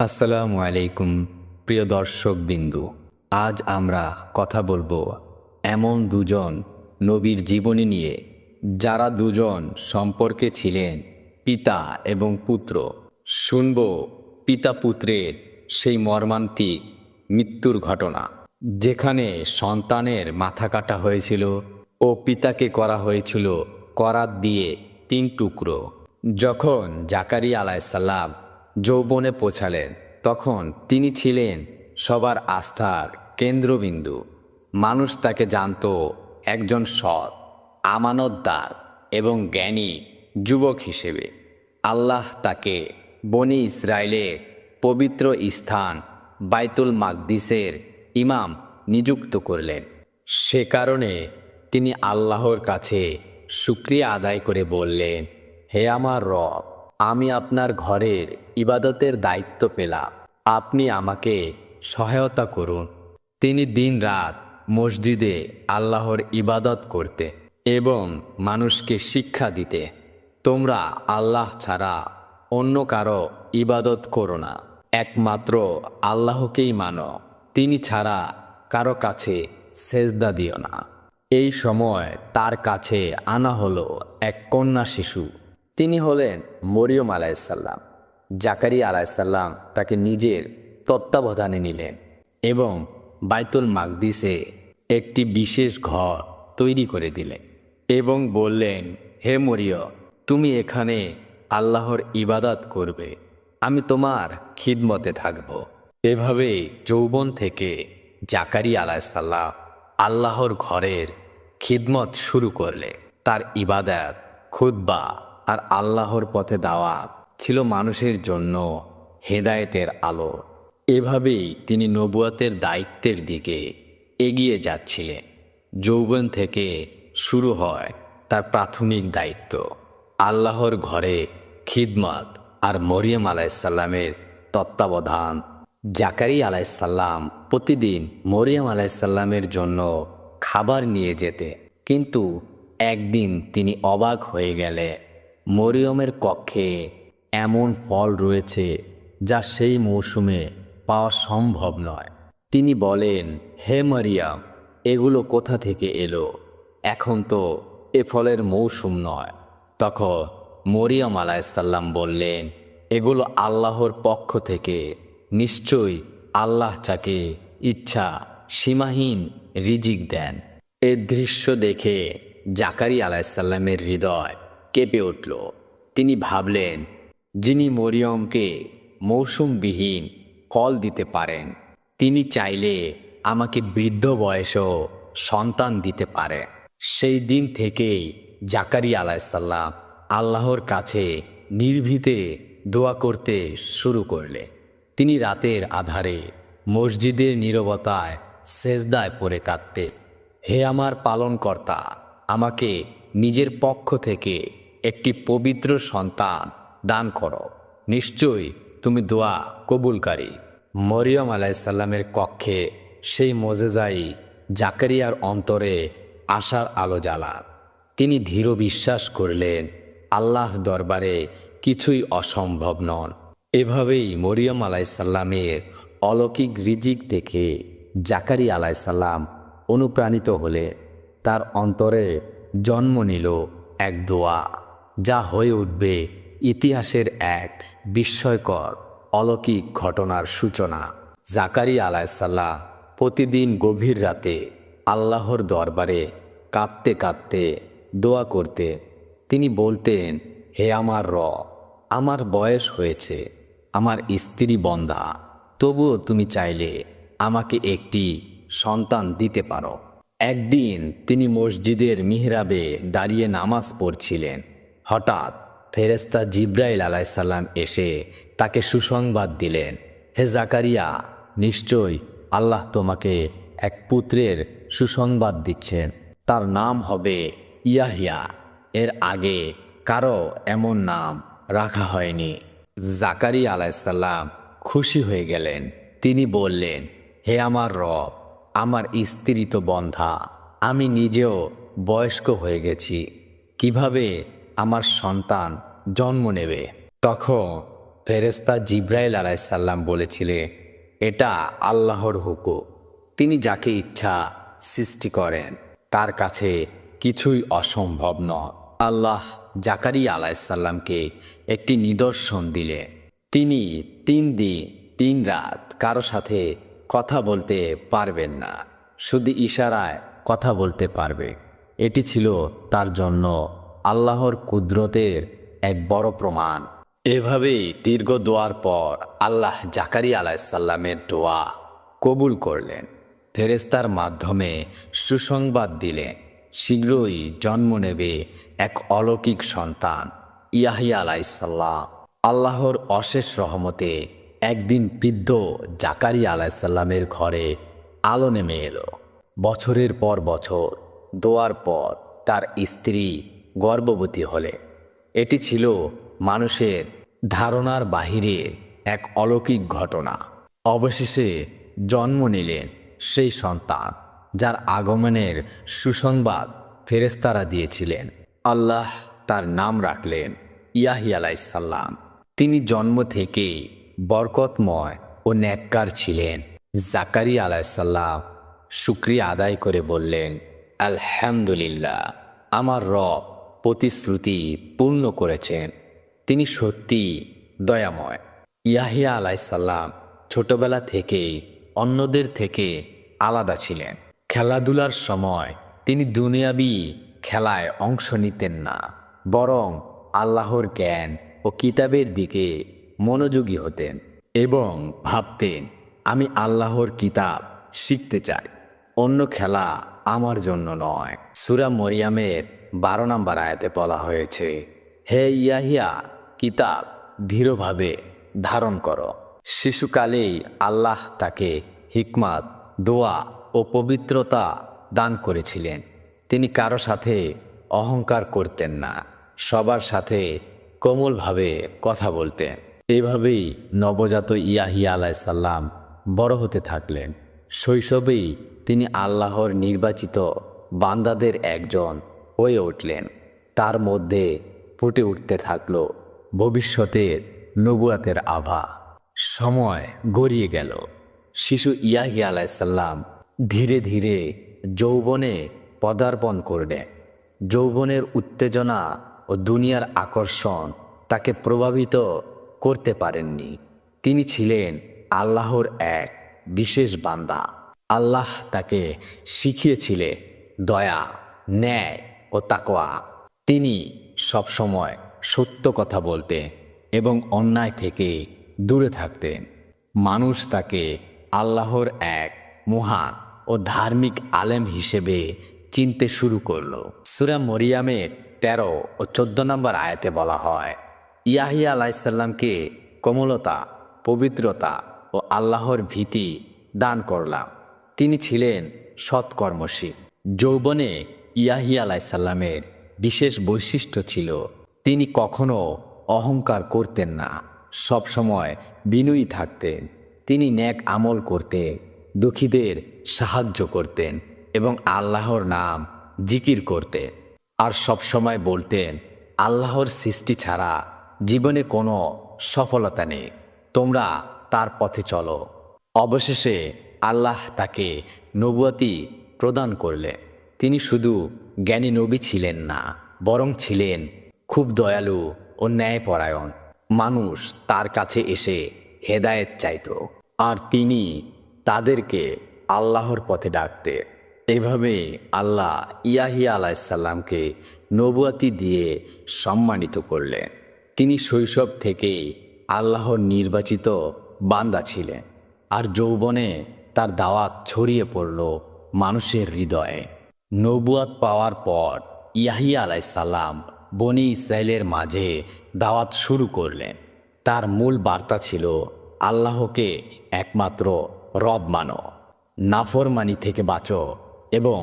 আসসালামু আলাইকুম প্রিয় দর্শক বিন্দু। আজ আমরা কথা বলবো এমন দুজন নবীর জীবনী নিয়ে, যারা দুজন সম্পর্কে ছিলেন পিতা এবং পুত্র। শুনব পিতা পুত্রের সেই মর্মান্তিক মৃত্যুর ঘটনা, যেখানে সন্তানের মাথা কাটা হয়েছিল ও পিতাকে করা হয়েছিল করাত দিয়ে 3 টুকরো। যখন জাকারিয়া আলাইসাল্লাম যৌবনে পৌঁছালেন, তখন তিনি ছিলেন সবার আস্থার কেন্দ্রবিন্দু। মানুষ তাকে জানত একজন সৎ, আমানতদার এবং জ্ঞানী যুবক হিসেবে। আল্লাহ তাকে বনি ইসরায়েলের পবিত্র স্থান বাইতুল মাকদিসের ইমাম নিযুক্ত করলেন। সে কারণে তিনি আল্লাহর কাছে শুকরিয়া আদায় করে বললেন, হে আমার রব, আমি আপনার ঘরের ইবাদতের দায়িত্ব পেলাম, আপনি আমাকে সহায়তা করুন। তিনি দিনরাত মসজিদে আল্লাহর ইবাদত করতে এবং মানুষকে শিক্ষা দিতে, তোমরা আল্লাহ ছাড়া অন্য কারো ইবাদত করো না, একমাত্র আল্লাহকেই মানো, তিনি ছাড়া কারো কাছে সেজদা দিও না। এই সময় তার কাছে আনা হলো এক কন্যা শিশু। তিনি হলেন মরিয়ম আলাইসাল্লাম। জাকারিয়া আলাইসাল্লাম তাকে নিজের তত্ত্বাবধানে নিলেন এবং বাইতুল মাকদিসে একটি বিশেষ ঘর তৈরি করে দিলেন এবং বললেন, হে মরিয়ম, তুমি এখানে আল্লাহর ইবাদত করবে, আমি তোমার খিদমতে থাকব। এভাবেই যৌবন থেকে জাকারিয়া আলাইসাল্লাম আল্লাহর ঘরের খিদমত শুরু করলে। তার ইবাদত, খুতবা আর আল্লাহর পথে দাওয়াত ছিল মানুষের জন্য হেদায়েতের আলো। এভাবেই তিনি নবুয়তের দায়িত্বের দিকে এগিয়ে যাচ্ছিলেন। যৌবন থেকে শুরু হয় তার প্রাথমিক দায়িত্ব, আল্লাহর ঘরে খিদমত আর মরিয়ম আলাইসাল্লামের তত্ত্বাবধান। জাকারিয়া আলাইসাল্লাম প্রতিদিন মরিয়ম আলাইসাল্লামের জন্য খাবার নিয়ে যেতে, কিন্তু একদিন তিনি অবাক হয়ে গেলে মরিয়মের কক্ষে এমন ফল রয়েছে যা সেই মৌসুমে পাওয়া সম্ভব নয়। তিনি বলেন, হে মরিয়ম, এগুলো কোথা থেকে এলো? এখন তো এ ফলের মৌসুম নয়। তখন মরিয়ম আলাইসাল্লাম বললেন, এগুলো আল্লাহর পক্ষ থেকে, নিশ্চয়ই আল্লাহ যাকে ইচ্ছা সীমাহীন রিজিক দেন। এ দৃশ্য দেখে জাকারিয়া আলাইসাল্লামের হৃদয় কেঁপে উঠল। তিনি ভাবলেন, যিনি মরিয়মকে মৌসুমবিহীন ফল দিতে পারেন, তিনি চাইলে আমাকে বৃদ্ধ বয়সেও সন্তান দিতে পারে। সেই দিন থেকেই জাকারিয়া আলাইসাল্লাম আল্লাহর কাছে নির্ভীতে দোয়া করতে শুরু করলে। তিনি রাতের আধারে মসজিদের নীরবতায় সেজদায় পড়ে কাঁদতেন, হে আমার পালনকর্তা, আমাকে নিজের পক্ষ থেকে একটি পবিত্র সন্তান দান করো, নিশ্চয়ই তুমি দোয়া কবুলকারী। মরিয়ম আলাইসাল্লামের কক্ষে সেই মোজেজাই জাকারিয়ার অন্তরে আশার আলো জ্বালান। তিনি দৃঢ় বিশ্বাস করলেন, আল্লাহ দরবারে কিছুই অসম্ভব নন। এভাবেই মরিয়ম আলাইসাল্লামের অলৌকিক রিজিক দেখে জাকারিয়া আলাইসাল্লাম অনুপ্রাণিত হলে তার অন্তরে জন্ম নিল এক দোয়া, যা হয়ে উঠবে ইতিহাসের এক বিস্ময়কর অলৌকিক ঘটনার সূচনা। জাকারিয়া আলাইসাল্লাম প্রতিদিন গভীর রাতে আল্লাহর দরবারে কাঁদতে কাঁদতে দোয়া করতে। তিনি বলতেন, হে আমার রব, আমার বয়স হয়েছে, আমার স্ত্রী বন্ধা, তবুও তুমি চাইলে আমাকে একটি সন্তান দিতে পারো। একদিন তিনি মসজিদের মিহরাবে দাঁড়িয়ে নামাজ পড়ছিলেন। হঠাৎ ফেরেশতা জিব্রাইল আলাইসাল্লাম এসে তাকে সুসংবাদ দিলেন, হে জাকারিয়া, নিশ্চয়ই আল্লাহ তোমাকে এক পুত্রের সুসংবাদ দিচ্ছেন, তার নাম হবে ইয়াহিয়া। এর আগে কারো এমন নাম রাখা হয়নি। জাকারিয়া আলাইসাল্লাম খুশি হয়ে গেলেন। তিনি বললেন, হে আমার রব, আমার স্ত্রী তো বন্ধা, আমি নিজেও বয়স্ক হয়ে গেছি, কিভাবে আমার সন্তান জন্ম নেবে? তখন ফেরেশতা জিব্রাইল আলাইসাল্লাম বলেছিলেন, এটা আল্লাহর হুকুম। তিনি যাকে ইচ্ছা সৃষ্টি করেন, তার কাছে কিছুই অসম্ভব নয়। আল্লাহ জাকারিয়া আলাইসাল্লামকে একটি নিদর্শন দিলেন। তিনি 3 দিন 3 রাত কারো সাথে কথা বলতে পারবেন না, শুধু ইশারায় কথা বলতে পারবে। এটি ছিল তার জন্য আল্লাহর কুদরতের এক বড় প্রমাণ। এভাবেই দীর্ঘ দোয়ার পর আল্লাহ জাকারিয়া আলাইসাল্লামের দোয়া কবুল করলেন। ফেরেশতার মাধ্যমে সুসংবাদ দিলেন, শীঘ্রই জন্ম নেবে এক অলৌকিক সন্তান, ইয়াহিয়া আলাইসাল্লাম। আল্লাহর অশেষ রহমতে একদিন বৃদ্ধ জাকারিয়া আলাইসাল্লামের ঘরে আলো নেমে এলো। বছরের পর বছর দোয়ার পর তার স্ত্রী গর্ভবতী হলে। এটি ছিল মানুষের ধারণার বাহিরের এক অলৌকিক ঘটনা। অবশেষে জন্ম নিলেন সেই সন্তান, যার আগমনের সুসংবাদ ফেরেশতারা দিয়েছিলেন। আল্লাহ তার নাম রাখলেন ইয়াহিয়া আলাইসাল্লাম। তিনি জন্ম থেকেই বরকতময় ও নেককার ছিলেন। জাকারিয়া আলাইসাল্লাম শুকরিয়া আদায় করে বললেন, আলহামদুলিল্লাহ, আমার রব প্রতিশ্রুতি পূর্ণ করেছেন। তিনি সত্যি দয়াময়। ইয়াহিয়া আলাইসাল্লাম ছোটবেলা থেকেই অন্যদের থেকে আলাদা ছিলেন। খেলাধুলার সময় তিনি দুনিয়াবি খেলায় অংশ নিতেন না, বরং আল্লাহর জ্ঞান ও কিতাবের দিকে মনোযোগী হতেন এবং ভাবতেন, আমি আল্লাহর কিতাব শিখতে চাই, অন্য খেলা আমার জন্য নয়। সূরা মরিয়মের 12 নম্বর আয়াতে বলা হয়েছে, হে ইয়াহিয়া, কিতাব দৃঢ়ভাবে ধারণ করো। শিশুকালেই আল্লাহ তাকে হিকমাত, দোয়া ও পবিত্রতা দান করেছিলেন। তিনি কারো সাথে অহংকার করতেন না, সবার সাথে কোমলভাবে কথা বলতেন। এভাবেই নবজাত ইয়াহিয়া আলাইসাল্লাম বড় হতে থাকলেন। শৈশবেই তিনি আল্লাহর নির্বাচিত বান্দাদের একজন হয়ে উঠলেন। তার মধ্যে ফুটে উঠতে থাকলো ভবিষ্যতের নবুয়াতের আভা। সময় গড়িয়ে গেল। শিশু ইয়াহিয়া আলাইসাল্লাম ধীরে ধীরে যৌবনে পদার্পণ করলেন। যৌবনের উত্তেজনা ও দুনিয়ার আকর্ষণ তাকে প্রভাবিত করতে পারেননি। তিনি ছিলেন আল্লাহর এক বিশেষ বান্দা। আল্লাহ তাকে শিখিয়েছিলেন দয়া, ন্যায় ও তাকওয়া। তিনি সবসময় সত্য কথা বলতেন এবং অন্যায় থেকে দূরে থাকতেন। মানুষ তাকে আল্লাহর এক মহান ও ধার্মিক আলেম হিসেবে চিনতে শুরু করলো। সূরা মরিয়মের 13 ও 14 নম্বর আয়াতে বলা হয়, ইয়াহিয়া আলাইসাল্লামকে কোমলতা, পবিত্রতা ও আল্লাহর ভীতি দান করলাম। তিনি ছিলেন সৎকর্মশীল। যৌবনে ইয়াহিয়া আলাইসাল্লামের বিশেষ বৈশিষ্ট্য ছিল, তিনি কখনো অহংকার করতেন না, সবসময় বিনয়ী থাকতেন। তিনি নেক আমল করতেন, দুঃখীদের সাহায্য করতেন এবং আল্লাহর নাম জিকির করতেন। আর সবসময় বলতেন, আল্লাহর সৃষ্টি ছাড়া জীবনে কোনো সফলতা নেই, তোমরা তার পথে চলো। অবশেষে আল্লাহ তাকে নবুয়তি প্রদান করলেন। তিনি শুধু জ্ঞানী নবী ছিলেন না, বরং ছিলেন খুব দয়ালু ও ন্যায়পরায়ণ। মানুষ তার কাছে এসে হেদায়েত চাইত, আর তিনি তাদেরকে আল্লাহর পথে ডাকতেন। এভাবে আল্লাহ ইয়াহিয়া আলাইসাল্লামকে নবুয়তি দিয়ে সম্মানিত করলেন। তিনি শৈশব থেকেই আল্লাহর নির্বাচিত বান্দা ছিলেন, আর যৌবনে তার দাওয়াত ছড়িয়ে পড়ল মানুষের হৃদয়ে। নবুয়াত পাওয়ার পর ইয়াহিয়া আলাইসাল্লাম বনি ইসরায়েলের মাঝে দাওয়াত শুরু করলেন। তার মূল বার্তা ছিল, আল্লাহকে একমাত্র রব মানো, নাফরমানি থেকে বাঁচো এবং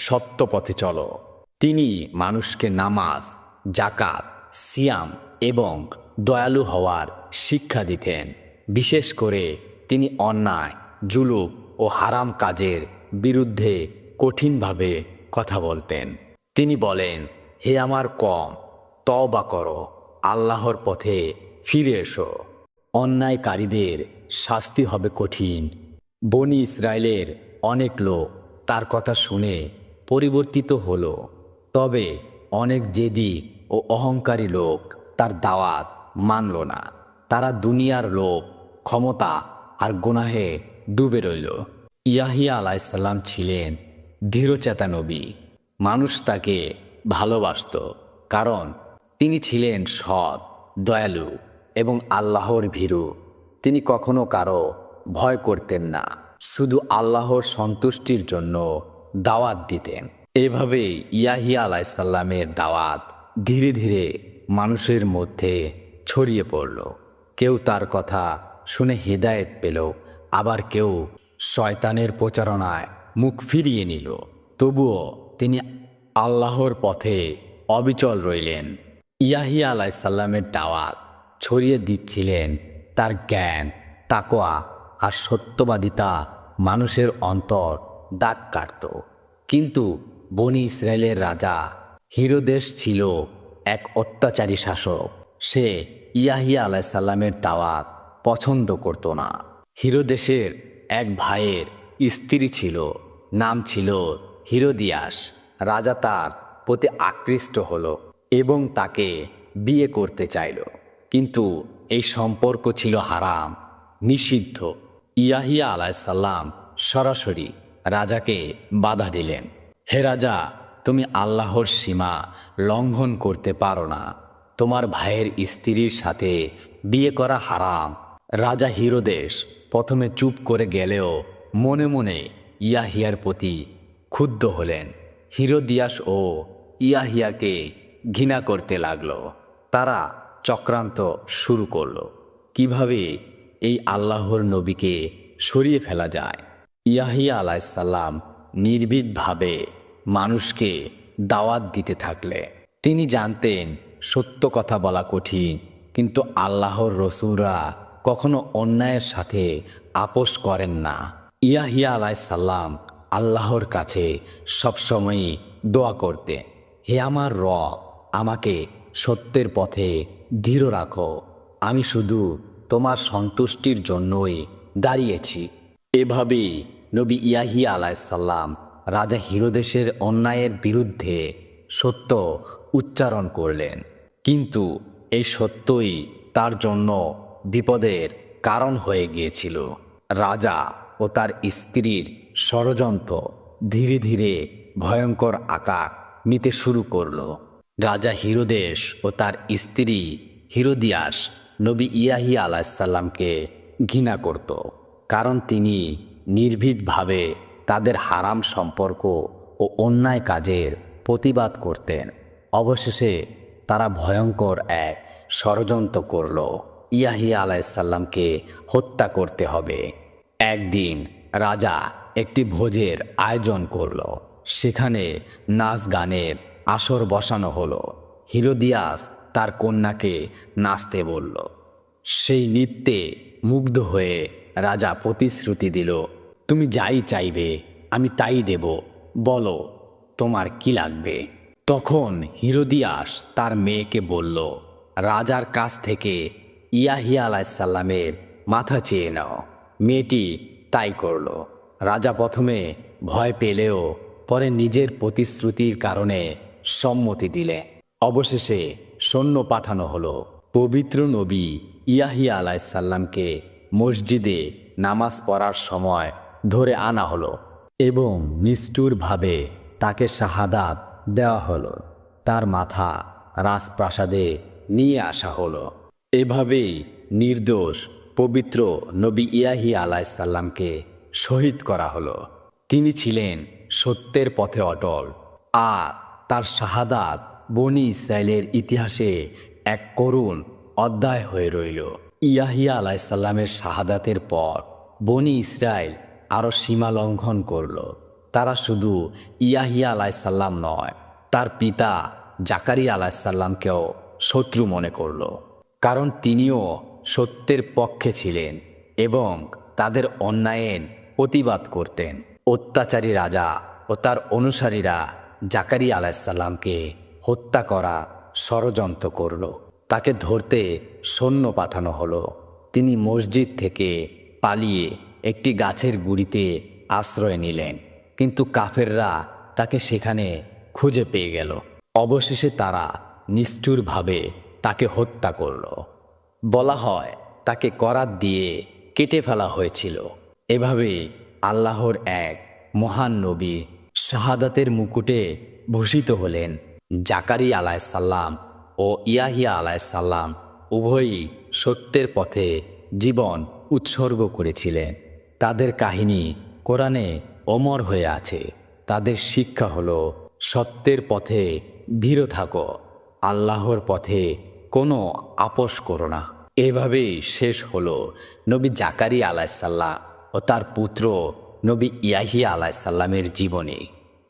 সত্য পথে চলো। তিনি মানুষকে নামাজ, জাকাত, সিয়াম এবং দয়ালু হওয়ার শিক্ষা দিতেন। বিশেষ করে তিনি অন্যায়, জুলুম ও হারাম কাজের বিরুদ্ধে কঠিনভাবে কথা বলতেন। তিনি বলেন, হে আমার কওম, তওবা করো, আল্লাহর পথে ফিরে এসো। অন্যায়কারীদের শাস্তি হবে কঠিন। বনি ইসরায়েলের অনেক লোক তার কথা শুনে পরিবর্তিত হলো, তবে অনেক জেদি ও অহংকারী লোক তার দাওয়াত মানল না। তারা দুনিয়ার লোভ, ক্ষমতা আর গুনাহে ডুবে রইল। ইয়াহিয়া আলাইসাল্লাম ছিলেন দৃঢ়চেতা নবী। মানুষ তাকে ভালোবাসত, কারণ তিনি ছিলেন সৎ, দয়ালু এবং আল্লাহর ভীরু। তিনি কখনো কারো ভয় করতেন না, শুধু আল্লাহর সন্তুষ্টির জন্য দাওয়াত দিতেন। এভাবে ইয়াহিয়া আলাইসাল্লামের দাওয়াত ধীরে ধীরে মানুষের মধ্যে ছড়িয়ে পড়ল। কেউ তার কথা শুনে হিদায়েত পেল, আবার কেউ শয়তানের প্রচারণায় মুখ ফিরিয়ে নিল। তবুও তিনি আল্লাহর পথে অবিচল রইলেন। ইয়াহিয়া আলাইসাল্লামের দাওয়াত ছড়িয়ে দিচ্ছিলেন তার জ্ঞান, তাকওয়া আর সত্যবাদিতা মানুষের অন্তর দাগ কাটত। কিন্তু বনি ইসরায়েলের রাজা হিরোদেশ ছিল এক অত্যাচারী শাসক। সে ইয়াহিয়া আলাইসাল্লামের দাওয়াত পছন্দ করত না। হিরোদেশের এক ভাইয়ের স্ত্রী ছিল, নাম ছিল হিরোদিয়াস। রাজা তার প্রতি আকৃষ্ট হলো এবং তাকে বিয়ে করতে চাইল, কিন্তু এই সম্পর্ক ছিল হারাম, নিষিদ্ধ। ইয়াহিয়া আলাইসাল্লাম সরাসরি রাজাকে বাধা দিলেন, হে রাজা, তুমি আল্লাহর সীমা লঙ্ঘন করতে পারো না। তোমার ভাইয়ের স্ত্রীর সাথে বিয়ে করা হারাম। রাজা হিরোদেশ প্রথমে চুপ করে গেলেও মনে মনে ইয়াহিয়ার প্রতি ক্ষুব্ধ হলেন। হিরোদিয়াস ও ইয়াহিয়াকে ঘৃণা করতে লাগলো। তারা চক্রান্ত শুরু করলো, কিভাবে এই আল্লাহর নবীকে সরিয়ে ফেলা যায়। ইয়াহিয়া আলাইসাল্লাম নির্ভীকভাবে মানুষকে দাওয়াত দিতে থাকলে। তিনি জানতেন সত্য কথা বলা কঠিন, কিন্তু আল্লাহর রসুলরা কখনো অন্যায়ের সাথে আপোষ করেন না। ইয়াহিয়া আলাইসাল্লাম আল্লাহর কাছে সবসময়ই দোয়া করতেন, হে আমার রব, আমাকে সত্যের পথে দৃঢ় রাখো। আমি শুধু তোমার সন্তুষ্টির জন্যই দাঁড়িয়েছি। এভাবেই নবী ইয়াহিয়া আলাইসাল্লাম রাজা হিরোদেশের অন্যায়ের বিরুদ্ধে সত্য উচ্চারণ করলেন, কিন্তু এই সত্যই তার জন্য বিপদের কারণ হয়ে গিয়েছিল। রাজা ও তার স্ত্রীর ষড়যন্ত্র ধীরে ধীরে ভয়ঙ্কর আকার নিতে শুরু করল। রাজা হিরোদেশ ও তার স্ত্রী হিরোদিয়াস নবী ইয়াহিয়া আলাইসাল্লামকে ঘৃণা করত, কারণ তিনি নির্ভীকভাবে তাদের হারাম সম্পর্ক ও অন্যায় কাজের প্রতিবাদ করতেন। অবশেষে তারা ভয়ঙ্কর এক ষড়যন্ত্র করল, ইয়াহিয়া আলাইসাল্লামকে হত্যা করতে হবে। একদিন রাজা একটি ভোজের আয়োজন করল। সেখানে নাচ গানের আসর বসানো হলো। হিরোদিয়াস তার কন্যাকে নাচতে বলল। সেই নৃত্যে মুগ্ধ হয়ে রাজা প্রতিশ্রুতি দিল, তুমি যাই চাইবে আমি তাই দেব, বলো তোমার কি লাগবে। তখন হিরোদিয়াস তার মেয়েকে বলল, রাজার কাছ থেকে ইয়াহিয়া আলাইসাল্লামের মাথা চেয়ে নাও। মেয়েটি তাই করল। রাজা প্রথমে ভয় পেলেও পরে নিজের প্রতিশ্রুতির কারণে সম্মতি দিলে। অবশেষে সৈন্য পাঠানো হলো। পবিত্র নবী ইয়াহিয়া আলাইসাল্লামকে মসজিদে নামাজ পড়ার সময় ধরে আনা হলো এবং নিষ্ঠুরভাবে তাকে শাহাদাত দেওয়া হলো। তার মাথা রাজপ্রাসাদে নিয়ে আসা হলো। এভাবেই নির্দোষ পবিত্র নবী ইয়াহিয়া আলাইসাল্লামকে শহীদ করা হলো। তিনি ছিলেন সত্যের পথে অটল, আর তার শাহাদাত বনি ইসরায়েলের ইতিহাসে এক করুণ অধ্যায় হয়ে রইল। ইয়াহিয়া আলাইসাল্লামের শাহাদাতের পর বনি ইসরায়েল আরও সীমা লঙ্ঘন করল। তারা শুধু ইয়াহিয়া আলাইসাল্লাম নয়, তার পিতা জাকারিয়া আলাইসাল্লামকেও শত্রু মনে করল, কারণ তিনিও সত্যের পক্ষে ছিলেন এবং তাদের অন্যায়ের প্রতিবাদ করতেন। অত্যাচারী রাজা ও তার অনুসারীরা জাকারিয়া আলাইসাল্লামকে হত্যা করা ষড়যন্ত্র করল। তাকে ধরতে সৈন্য পাঠানো হলো। তিনি মসজিদ থেকে পালিয়ে একটি গাছের গুঁড়িতে আশ্রয় নিলেন, কিন্তু কাফেররা তাকে সেখানে খুঁজে পেয়ে গেল। অবশেষে তারা নিষ্ঠুরভাবে তাকে হত্যা করল। বলা হয় তাকে করাত দিয়ে কেটে ফেলা হয়েছিল। এভাবে আল্লাহর এক মহান নবী শাহাদাতের মুকুটে ভূষিত হলেন। জাকারিয়া আলাইসাল্লাম ও ইয়াহিয়া আলাইসাল্লাম উভয়ই সত্যের পথে জীবন উৎসর্গ করেছিলেন। তাদের কাহিনী কোরআনে অমর হয়ে আছে। তাদের শিক্ষা হলো সত্যের পথে ধীর থাকো, আল্লাহর পথে কোনো আপোষ করো না। এভাবেই শেষ হলো নবী জাকারিয়া আলাইসাল্লাম ও তার পুত্র নবী ইয়াহিয়া আলাইসাল্লামের জীবনী।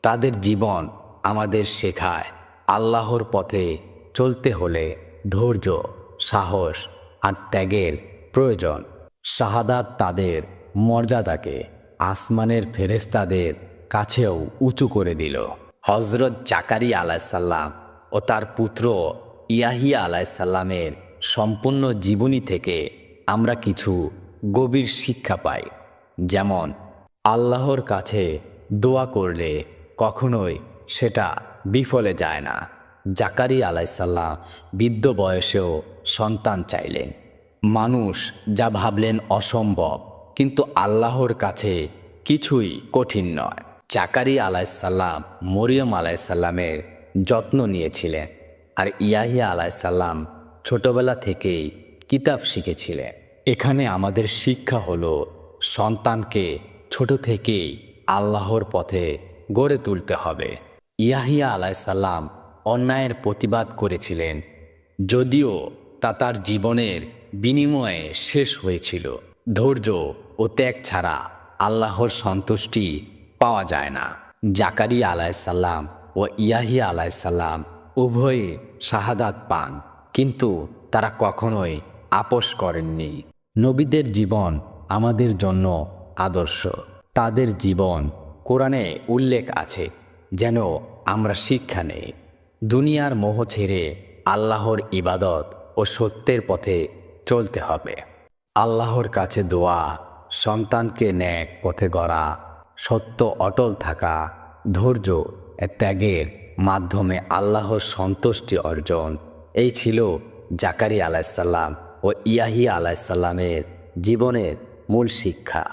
তাদের জীবন আমাদের শেখায় আল্লাহর পথে চলতে হলে ধৈর্য, সাহস আর ত্যাগের প্রয়োজন। শাহাদাত তাদের মর্যাদাকে আসমানের ফেরেশতাদের কাছেও উঁচু করে দিল। হজরত জাকারিয়া আলাইসাল্লাম ও তার পুত্র ইয়াহিয়া আলাইসাল্লামের সম্পূর্ণ জীবনী থেকে আমরা কিছু গভীর শিক্ষা পাই। যেমন, আল্লাহর কাছে দোয়া করলে কখনোই সেটা বিফলে যায় না। জাকারিয়া আলাইসাল্লাম বৃদ্ধ বয়সেও সন্তান চাইলেন। মানুষ যা ভাবলেন অসম্ভব, কিন্তু আল্লাহর কাছে কিছুই কঠিন নয়। জাকারিয়া আলাইসাল্লাম মরিয়ম আলাইসাল্লামের যত্ন নিয়েছিলেন, আর ইয়াহিয়া আলাইসাল্লাম ছোটবেলা থেকেই কিতাব শিখেছিলেন। এখানে আমাদের শিক্ষা হলো সন্তানকে ছোট থেকেই আল্লাহর পথে গড়ে তুলতে হবে। ইয়াহিয়া আলাইসাল্লাম অন্যায়ের প্রতিবাদ করেছিলেন, যদিও তা তার জীবনের বিনিময়ে শেষ হয়েছিল। ধৈর্য ও ত্যাগ ছাড়া আল্লাহর সন্তুষ্টি পাওয়া যায় না। জাকারিয়া আলাইসাল্লাম ও ইয়াহিয়া আলাইসাল্লাম উভয়ে শাহাদাত পান, কিন্তু তারা কখনোই আপোষ করেননি। নবীদের জীবন আমাদের জন্য আদর্শ। তাদের জীবন কোরআনে উল্লেখ আছে, যেন আমরা শিক্ষা নেই। দুনিয়ার মোহ ছেড়ে আল্লাহর ইবাদত ও সত্যের পথে চলতে হবে। আল্লাহর কাছে দোয়া, সন্তানকে ন্যাক পথে গড়া, সত্য অটল থাকা, ধৈর্য ত্যাগের মাধ্যমে আল্লাহর সন্তুষ্টি অর্জন, এই ছিল জাকারিয়া আলাইসাল্লাম ও ইয়াহিয়া আলাইসাল্লামের জীবনের মূল শিক্ষা।